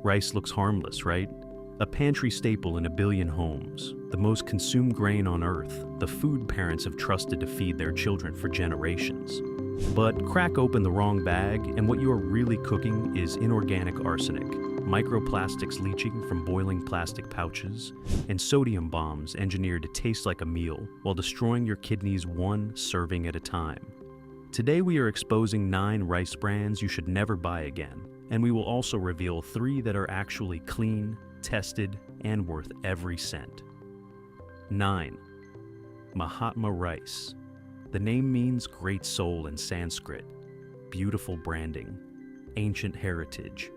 Rice looks harmless, right? A pantry staple in a billion homes, the most consumed grain on Earth, the food parents have trusted to feed their children for generations. But crack open the wrong bag, and what you are really cooking is inorganic arsenic, microplastics leaching from boiling plastic pouches, and sodium bombs engineered to taste like a meal while destroying your kidneys one serving at a time. Today we are exposing 9 rice brands you should never buy again, and we will also reveal 3 that are actually clean, tested, and worth every cent. 9. Mahatma rice. The name means great soul in Sanskrit, beautiful branding, ancient heritage.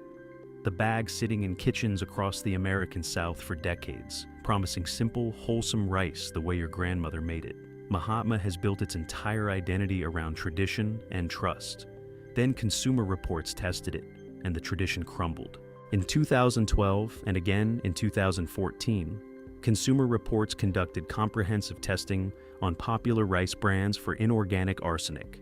The bag sitting in kitchens across the American South for decades, promising simple, wholesome rice the way your grandmother made it. Mahatma has built its entire identity around tradition and trust. Then Consumer Reports tested it, and the tradition crumbled. In 2012, and again in 2014, Consumer Reports conducted comprehensive testing on popular rice brands for inorganic arsenic,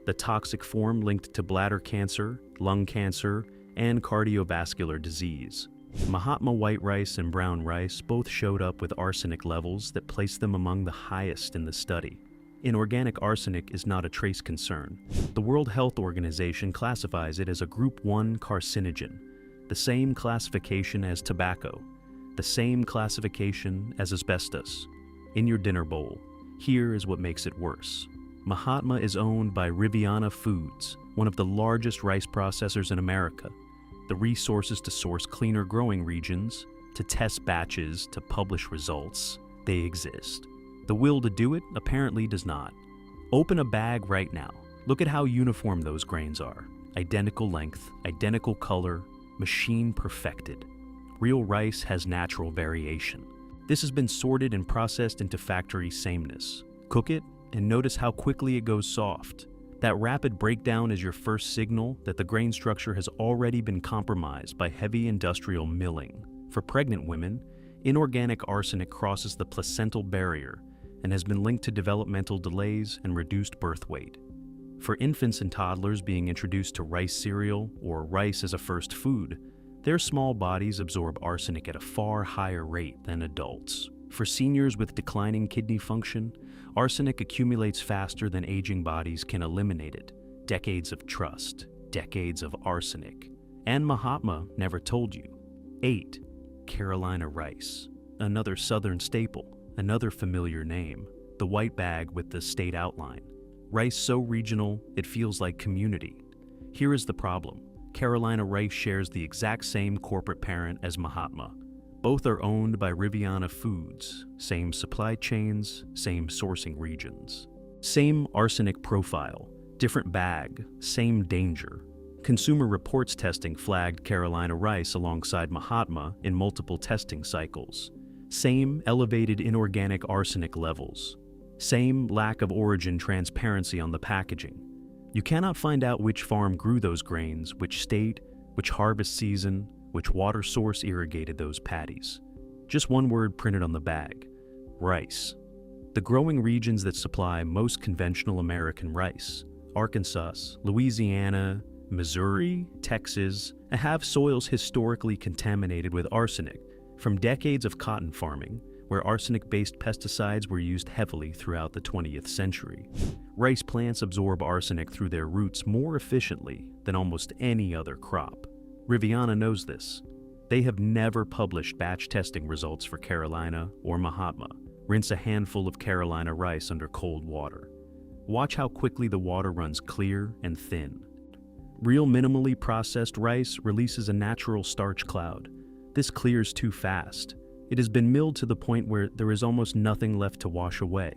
the toxic form linked to bladder cancer, lung cancer, and cardiovascular disease. Mahatma white rice and brown rice both showed up with arsenic levels that placed them among the highest in the study. Inorganic arsenic is not a trace concern. The World Health Organization classifies it as a Group 1 carcinogen, the same classification as tobacco, the same classification as asbestos. In your dinner bowl, here is what makes it worse. Mahatma is owned by Riviana Foods, one of the largest rice processors in America. The resources to source cleaner growing regions, to test batches, to publish results, they exist. The will to do it apparently does not. Open a bag right now. Look at how uniform those grains are. Identical length, identical color, machine perfected. Real rice has natural variation. This has been sorted and processed into factory sameness. Cook it and notice how quickly it goes soft. That rapid breakdown is your first signal that the grain structure has already been compromised by heavy industrial milling. For pregnant women, inorganic arsenic crosses the placental barrier and has been linked to developmental delays and reduced birth weight. For infants and toddlers being introduced to rice cereal or rice as a first food, their small bodies absorb arsenic at a far higher rate than adults. For seniors with declining kidney function, arsenic accumulates faster than aging bodies can eliminate it. Decades of trust, decades of arsenic. And Mahatma never told you. 8. Carolina rice. Another southern staple, another familiar name. The white bag with the state outline. Rice so regional, it feels like community. Here is the problem. Carolina rice shares the exact same corporate parent as Mahatma. Both are owned by Riviana Foods, same supply chains, same sourcing regions. Same arsenic profile, different bag, same danger. Consumer Reports testing flagged Carolina rice alongside Mahatma in multiple testing cycles. Same elevated inorganic arsenic levels. Same lack of origin transparency on the packaging. You cannot find out which farm grew those grains, which state, which harvest season, which water source irrigated those paddies. Just one word printed on the bag: rice. The growing regions that supply most conventional American rice, Arkansas, Louisiana, Missouri, Texas, have soils historically contaminated with arsenic from decades of cotton farming, where arsenic-based pesticides were used heavily throughout the 20th century. Rice plants absorb arsenic through their roots more efficiently than almost any other crop. Riviana knows this. They have never published batch testing results for Carolina or Mahatma. Rinse a handful of Carolina rice under cold water. Watch how quickly the water runs clear and thin. Real minimally processed rice releases a natural starch cloud. This clears too fast. It has been milled to the point where there is almost nothing left to wash away.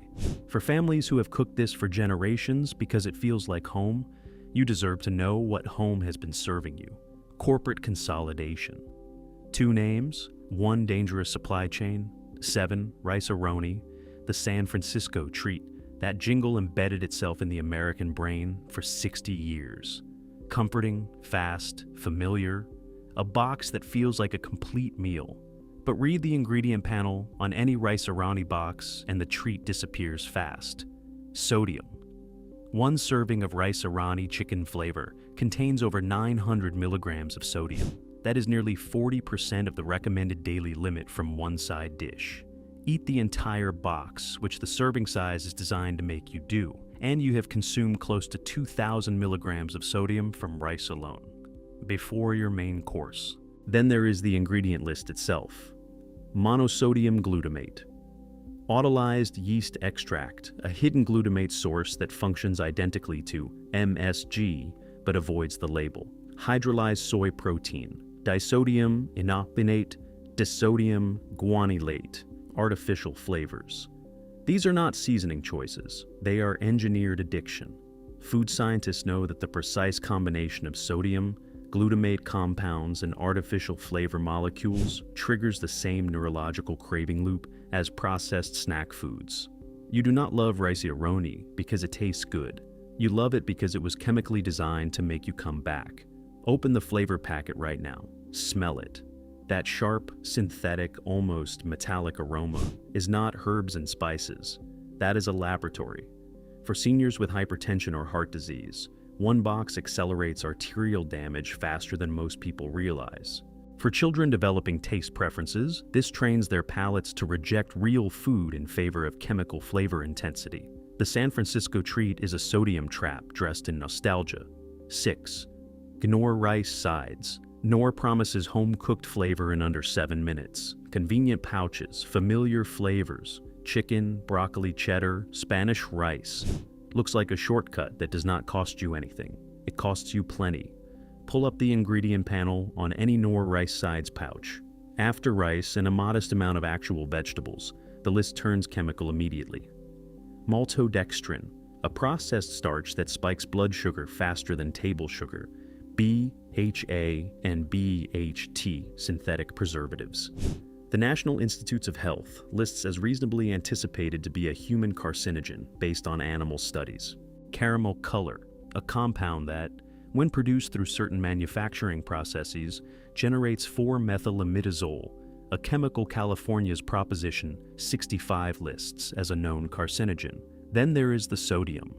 For families who have cooked this for generations because it feels like home, you deserve to know what home has been serving you. Corporate consolidation. 2 names, 1 dangerous supply chain. 7, Rice-A-Roni, the San Francisco treat. That jingle embedded itself in the American brain for 60 years. Comforting, fast, familiar, a box that feels like a complete meal. But read the ingredient panel on any Rice-A-Roni box and the treat disappears fast. Sodium. 1 serving of Rice-A-Roni chicken flavor contains over 900 milligrams of sodium. That is nearly 40% of the recommended daily limit from one side dish. Eat the entire box, which the serving size is designed to make you do, and you have consumed close to 2,000 milligrams of sodium from rice alone, before your main course. Then there is the ingredient list itself. Monosodium glutamate. Autolyzed yeast extract, a hidden glutamate source that functions identically to MSG but avoids the label. Hydrolyzed soy protein, disodium inoxidase, disodium guanylate, artificial flavors. These are not seasoning choices, they are engineered addiction. Food scientists know that the precise combination of sodium, glutamate compounds, and artificial flavor molecules triggers the same neurological craving loop as processed snack foods. You do not love rice-a-roni because it tastes good. You love it because it was chemically designed to make you come back. Open the flavor packet right now. Smell it. That sharp, synthetic, almost metallic aroma is not herbs and spices. That is a laboratory. For seniors with hypertension or heart disease, one box accelerates arterial damage faster than most people realize. For children developing taste preferences, this trains their palates to reject real food in favor of chemical flavor intensity. The San Francisco treat is a sodium trap dressed in nostalgia. 6. Knorr rice sides. Knorr promises home-cooked flavor in under 7 minutes. Convenient pouches, familiar flavors, chicken, broccoli cheddar, Spanish rice. Looks like a shortcut that does not cost you anything. It costs you plenty. Pull up the ingredient panel on any Knorr rice sides pouch. After rice and a modest amount of actual vegetables, the list turns chemical immediately. Maltodextrin, a processed starch that spikes blood sugar faster than table sugar. BHA and BHT, synthetic preservatives. The National Institutes of Health lists as reasonably anticipated to be a human carcinogen based on animal studies. Caramel color, a compound that, when produced through certain manufacturing processes, generates 4-methylimidazole, a chemical California's Proposition 65 lists as a known carcinogen. Then there is the sodium.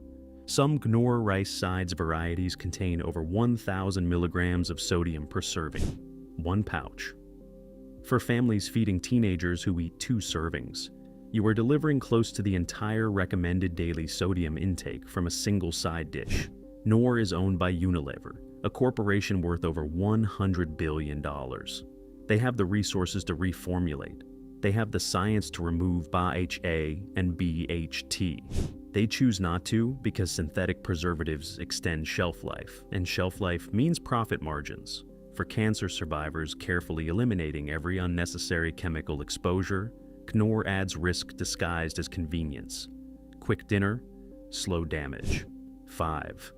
Some Knorr rice sides varieties contain over 1,000 milligrams of sodium per serving, 1 pouch. For families feeding teenagers who eat 2 servings, you are delivering close to the entire recommended daily sodium intake from a single side dish. Knorr is owned by Unilever, a corporation worth over $100 billion. They have the resources to reformulate. They have the science to remove BHA and BHT. They choose not to because synthetic preservatives extend shelf life, and shelf life means profit margins. For cancer survivors carefully eliminating every unnecessary chemical exposure, Knorr adds risk disguised as convenience. Quick dinner, slow damage. 5.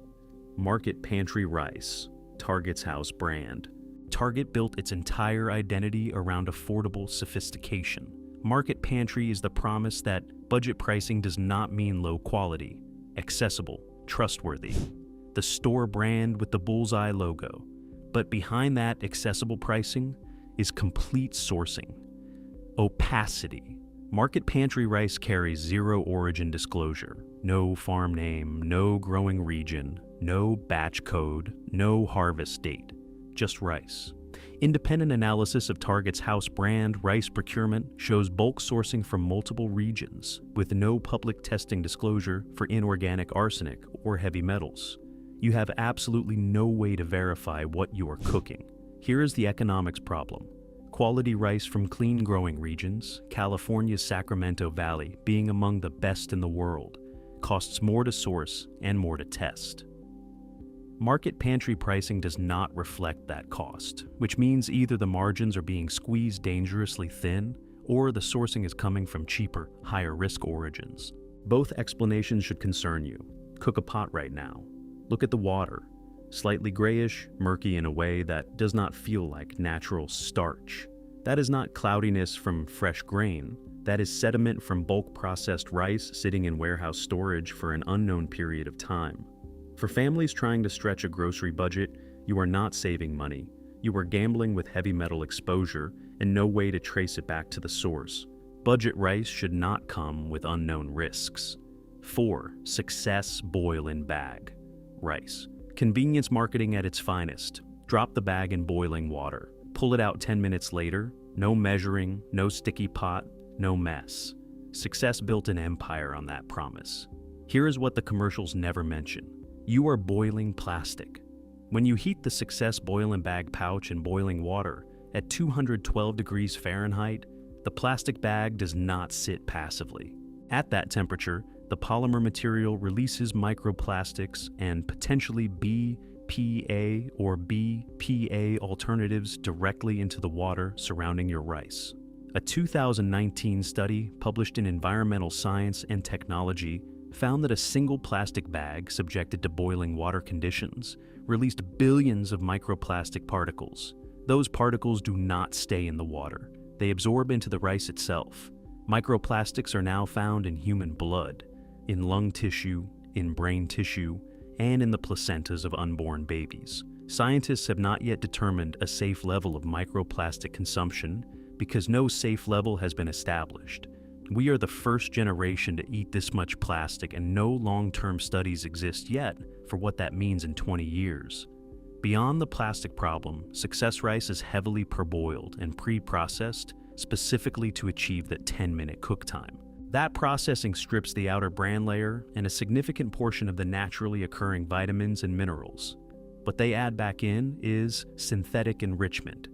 Market Pantry Rice, Target's house brand. Target built its entire identity around affordable sophistication. Market Pantry is the promise that budget pricing does not mean low quality, accessible, trustworthy. The store brand with the bullseye logo. But behind that accessible pricing is complete sourcing. Opacity. Market Pantry rice carries 0 origin disclosure. No farm name, no growing region, no batch code, no harvest date. Just rice. Independent analysis of Target's house brand rice procurement shows bulk sourcing from multiple regions, with no public testing disclosure for inorganic arsenic or heavy metals. You have absolutely no way to verify what you are cooking. Here is the economics problem. Quality rice from clean growing regions, California's Sacramento Valley being among the best in the world, costs more to source and more to test. Market pantry pricing does not reflect that cost, which means either the margins are being squeezed dangerously thin, or the sourcing is coming from cheaper, higher-risk origins. Both explanations should concern you. Cook a pot right now. Look at the water. Slightly grayish, murky in a way that does not feel like natural starch. That is not cloudiness from fresh grain. That is sediment from bulk processed rice sitting in warehouse storage for an unknown period of time. For families trying to stretch a grocery budget, you are not saving money. You are gambling with heavy metal exposure and no way to trace it back to the source. Budget rice should not come with unknown risks. 4. Success boil in bag. Rice. Convenience marketing at its finest. Drop the bag in boiling water. Pull it out 10 minutes later, no measuring, no sticky pot, no mess. Success built an empire on that promise. Here is what the commercials never mention. You are boiling plastic. When you heat the Success Boil and Bag pouch in boiling water at 212 degrees Fahrenheit, the plastic bag does not sit passively. At that temperature, the polymer material releases microplastics and potentially BPA or BPA alternatives directly into the water surrounding your rice. A 2019 study published in Environmental Science and Technology found that a single plastic bag subjected to boiling water conditions released billions of microplastic particles. Those particles do not stay in the water. They absorb into the rice itself. Microplastics are now found in human blood, in lung tissue, in brain tissue, and in the placentas of unborn babies. Scientists have not yet determined a safe level of microplastic consumption because no safe level has been established. We are the first generation to eat this much plastic, and no long-term studies exist yet for what that means in 20 years. Beyond the plastic problem, Success rice is heavily parboiled and pre-processed specifically to achieve that 10-minute cook time. That processing strips the outer bran layer and a significant portion of the naturally occurring vitamins and minerals. What they add back in is synthetic enrichment.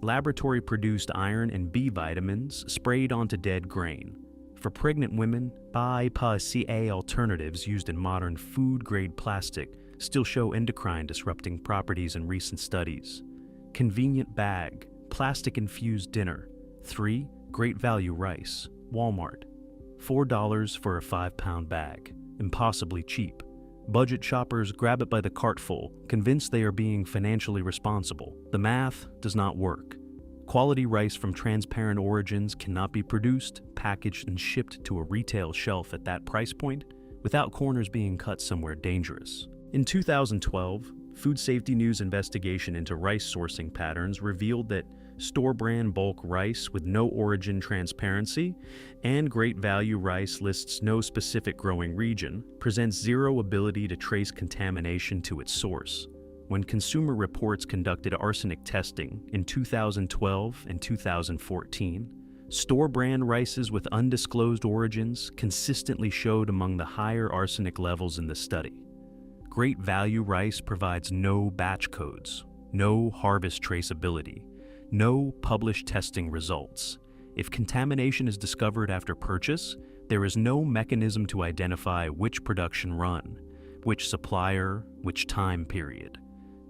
Laboratory-produced iron and B vitamins sprayed onto dead grain. For pregnant women, BPA alternatives used in modern food-grade plastic still show endocrine-disrupting properties in recent studies. Convenient bag, plastic-infused dinner. 3. Great value rice. Walmart. $4 for a 5-pound bag. Impossibly cheap. Budget shoppers grab it by the cartful, convinced they are being financially responsible. The math does not work. Quality rice from transparent origins cannot be produced, packaged, and shipped to a retail shelf at that price point without corners being cut somewhere dangerous. In 2012, Food Safety News investigation into rice sourcing patterns revealed that store-brand bulk rice with no origin transparency and great value rice lists no specific growing region presents zero ability to trace contamination to its source. When Consumer Reports conducted arsenic testing in 2012 and 2014, store-brand rices with undisclosed origins consistently showed among the higher arsenic levels in the study. Great value rice provides no batch codes, no harvest traceability, no published testing results. If contamination is discovered after purchase, there is no mechanism to identify which production run, which supplier, which time period.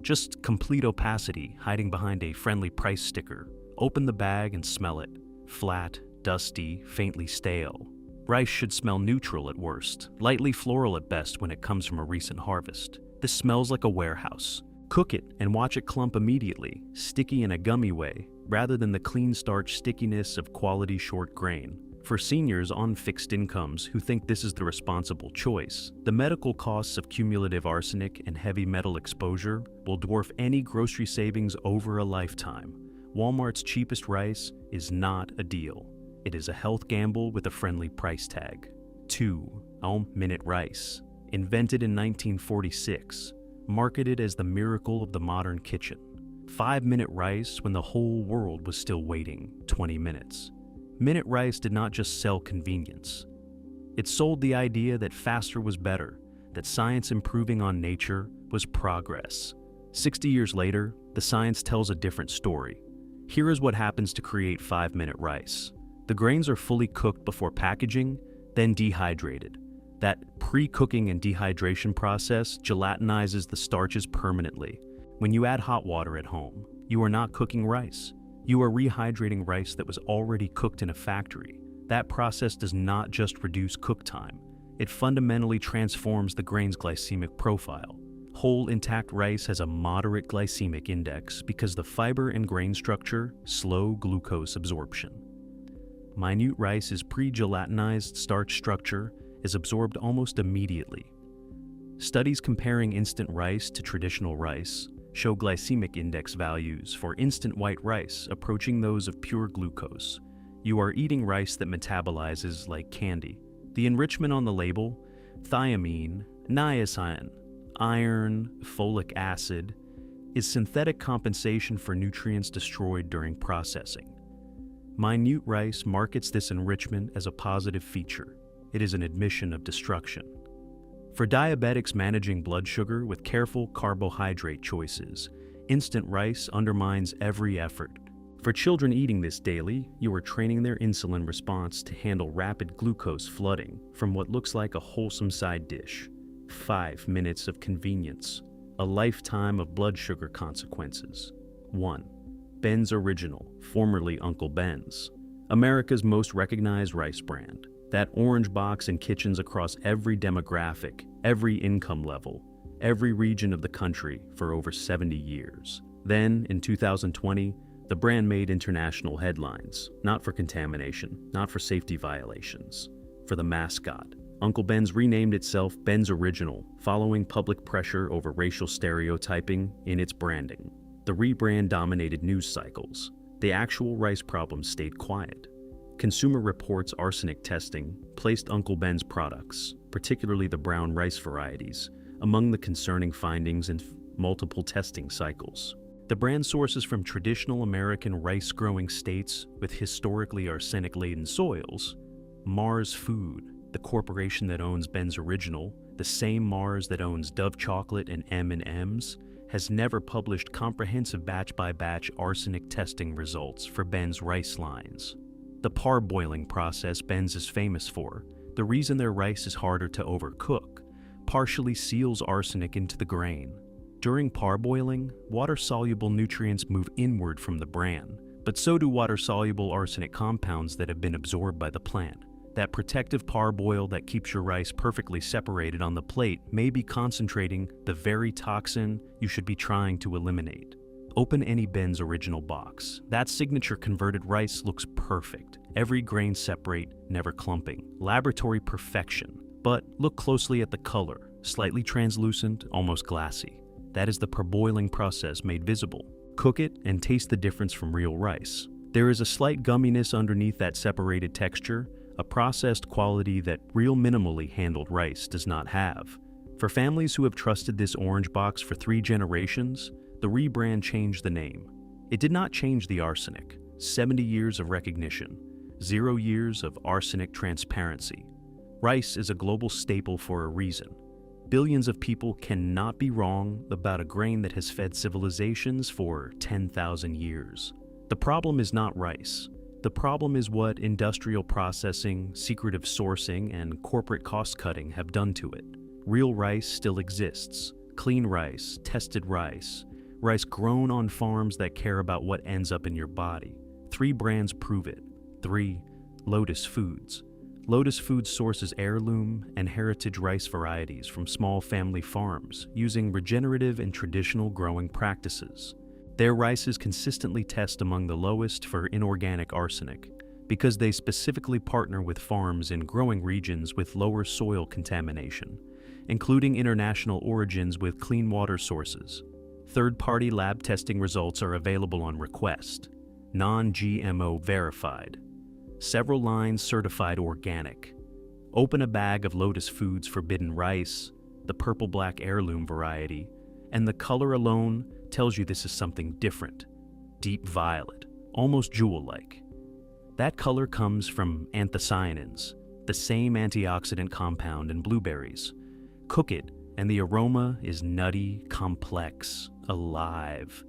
Just complete opacity hiding behind a friendly price sticker. Open the bag and smell it. Flat, dusty, faintly stale. Rice should smell neutral at worst, lightly floral at best when it comes from a recent harvest. This smells like a warehouse. Cook it and watch it clump immediately, sticky in a gummy way, rather than the clean starch stickiness of quality short grain. For seniors on fixed incomes who think this is the responsible choice, the medical costs of cumulative arsenic and heavy metal exposure will dwarf any grocery savings over a lifetime. Walmart's cheapest rice is not a deal. It is a health gamble with a friendly price tag. 2. Minute rice. Invented in 1946. Marketed as the miracle of the modern kitchen. 5-minute rice when the whole world was still waiting 20 minutes. Minute rice did not just sell convenience. It sold the idea that faster was better, that science improving on nature was progress. 60 years later, the science tells a different story. Here is what happens to create 5-minute rice. The grains are fully cooked before packaging, then dehydrated. That pre-cooking and dehydration process gelatinizes the starches permanently. When you add hot water at home, you are not cooking rice. You are rehydrating rice that was already cooked in a factory. That process does not just reduce cook time. It fundamentally transforms the grain's glycemic profile. Whole intact rice has a moderate glycemic index because the fiber and grain structure slow glucose absorption. Minute rice's pre-gelatinized starch structure is absorbed almost immediately. Studies comparing instant rice to traditional rice show glycemic index values for instant white rice approaching those of pure glucose. You are eating rice that metabolizes like candy. The enrichment on the label: thiamine, niacin, iron, folic acid, is synthetic compensation for nutrients destroyed during processing. Minute Rice markets this enrichment as a positive feature. It is an admission of destruction. For diabetics managing blood sugar with careful carbohydrate choices, instant rice undermines every effort. For children eating this daily, you are training their insulin response to handle rapid glucose flooding from what looks like a wholesome side dish. 5 minutes of convenience, a lifetime of blood sugar consequences. 1. Ben's Original, formerly Uncle Ben's, America's most recognized rice brand. That orange box in kitchens across every demographic, every income level, every region of the country for over 70 years. Then, in 2020, the brand made international headlines, not for contamination, not for safety violations, for the mascot. Uncle Ben's renamed itself Ben's Original, following public pressure over racial stereotyping in its branding. The rebrand dominated news cycles. The actual rice problem stayed quiet. Consumer Reports arsenic testing placed Uncle Ben's products, particularly the brown rice varieties, among the concerning findings in multiple testing cycles. The brand sources from traditional American rice-growing states with historically arsenic-laden soils. Mars Food, the corporation that owns Ben's Original, the same Mars that owns Dove Chocolate and M&M's, has never published comprehensive batch-by-batch arsenic testing results for Ben's rice lines. The parboiling process Ben's is famous for, the reason their rice is harder to overcook, partially seals arsenic into the grain. During parboiling, water-soluble nutrients move inward from the bran, but so do water-soluble arsenic compounds that have been absorbed by the plant. That protective parboil that keeps your rice perfectly separated on the plate may be concentrating the very toxin you should be trying to eliminate. Open any Ben's Original box. That signature converted rice looks perfect. Every grain separate, never clumping. Laboratory perfection. But look closely at the color. Slightly translucent, almost glassy. That is the parboiling process made visible. Cook it and taste the difference from real rice. There is a slight gumminess underneath that separated texture, a processed quality that real minimally handled rice does not have. For families who have trusted this orange box for 3 generations, the rebrand changed the name. It did not change the arsenic. 70 years of recognition, 0 years of arsenic transparency. Rice is a global staple for a reason. Billions of people cannot be wrong about a grain that has fed civilizations for 10,000 years. The problem is not rice. The problem is what industrial processing, secretive sourcing, and corporate cost-cutting have done to it. Real rice still exists. Clean rice, tested rice, rice grown on farms that care about what ends up in your body. 3 brands prove it. 3. Lotus Foods. Lotus Foods sources heirloom and heritage rice varieties from small family farms using regenerative and traditional growing practices. Their rices consistently test among the lowest for inorganic arsenic because they specifically partner with farms in growing regions with lower soil contamination, including international origins with clean water sources. Third-party lab testing results are available on request. Non-GMO verified. Several lines certified organic. Open a bag of Lotus Foods forbidden rice, the purple-black heirloom variety, and the color alone tells you this is something different. Deep violet, almost jewel-like. That color comes from anthocyanins, the same antioxidant compound in blueberries. Cook it, and the aroma is nutty, complex, alive.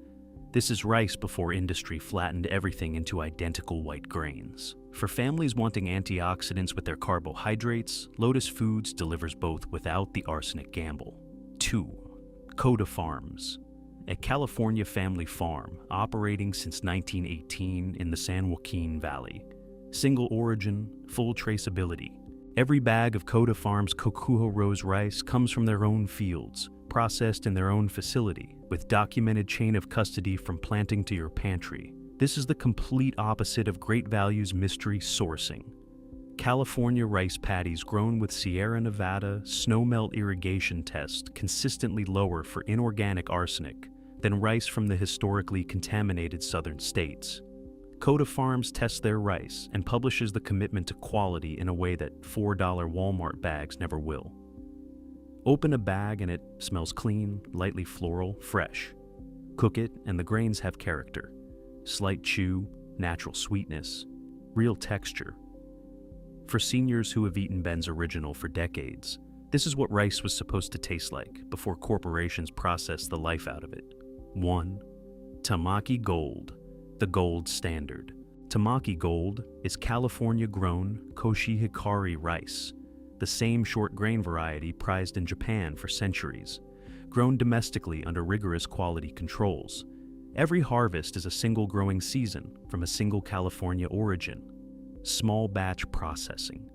This is rice before industry flattened everything into identical white grains. For families wanting antioxidants with their carbohydrates, Lotus Foods delivers both without the arsenic gamble. 2. Coda Farms, a California family farm operating since 1918 in the San Joaquin Valley. Single origin, full traceability. Every bag of Coda Farms Kokuho Rose rice comes from their own fields, processed in their own facility, with documented chain of custody from planting to your pantry. This is the complete opposite of Great Value's mystery sourcing. California rice paddies grown with Sierra Nevada snowmelt irrigation test consistently lower for inorganic arsenic than rice from the historically contaminated southern states. Coda Farms tests their rice and publishes the commitment to quality in a way that $4 Walmart bags never will. Open a bag and it smells clean, lightly floral, fresh. Cook it, and the grains have character. Slight chew, natural sweetness, real texture. For seniors who have eaten Ben's Original for decades, this is what rice was supposed to taste like before corporations processed the life out of it. 1. Tamaki Gold, the gold standard. Tamaki Gold is California-grown Koshi Hikari rice, the same short grain variety prized in Japan for centuries, grown domestically under rigorous quality controls. Every harvest is a single growing season from a single California origin. Small batch processing.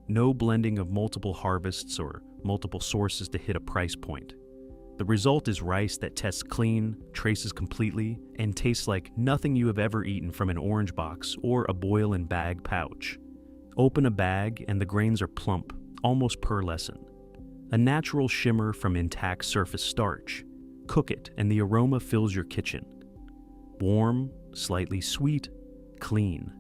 No blending of multiple harvests or multiple sources to hit a price point. The result is rice that tests clean, traces completely, and tastes like nothing you have ever eaten from an orange box or a boil-in-bag pouch. Open a bag and the grains are plump, almost pearlescent. A natural shimmer from intact surface starch. Cook it and the aroma fills your kitchen. Warm, slightly sweet, clean.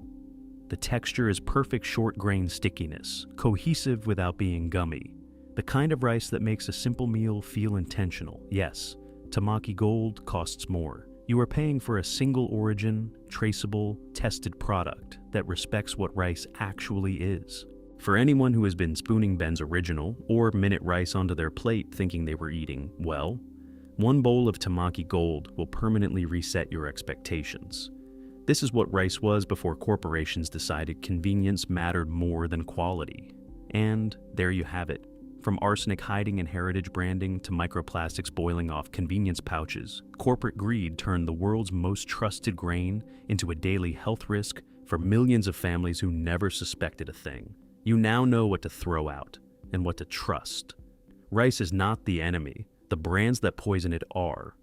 The texture is perfect short grain stickiness, cohesive without being gummy. The kind of rice that makes a simple meal feel intentional. Yes, Tamaki Gold costs more. You are paying for a single origin, traceable, tested product that respects what rice actually is. For anyone who has been spooning Ben's Original or minute rice onto their plate thinking they were eating, well, one bowl of Tamaki Gold will permanently reset your expectations. This is what rice was before corporations decided convenience mattered more than quality. And there you have it. From arsenic hiding in heritage branding to microplastics boiling off convenience pouches, corporate greed turned the world's most trusted grain into a daily health risk for millions of families who never suspected a thing. You now know what to throw out and what to trust. Rice is not the enemy. The brands that poison it are.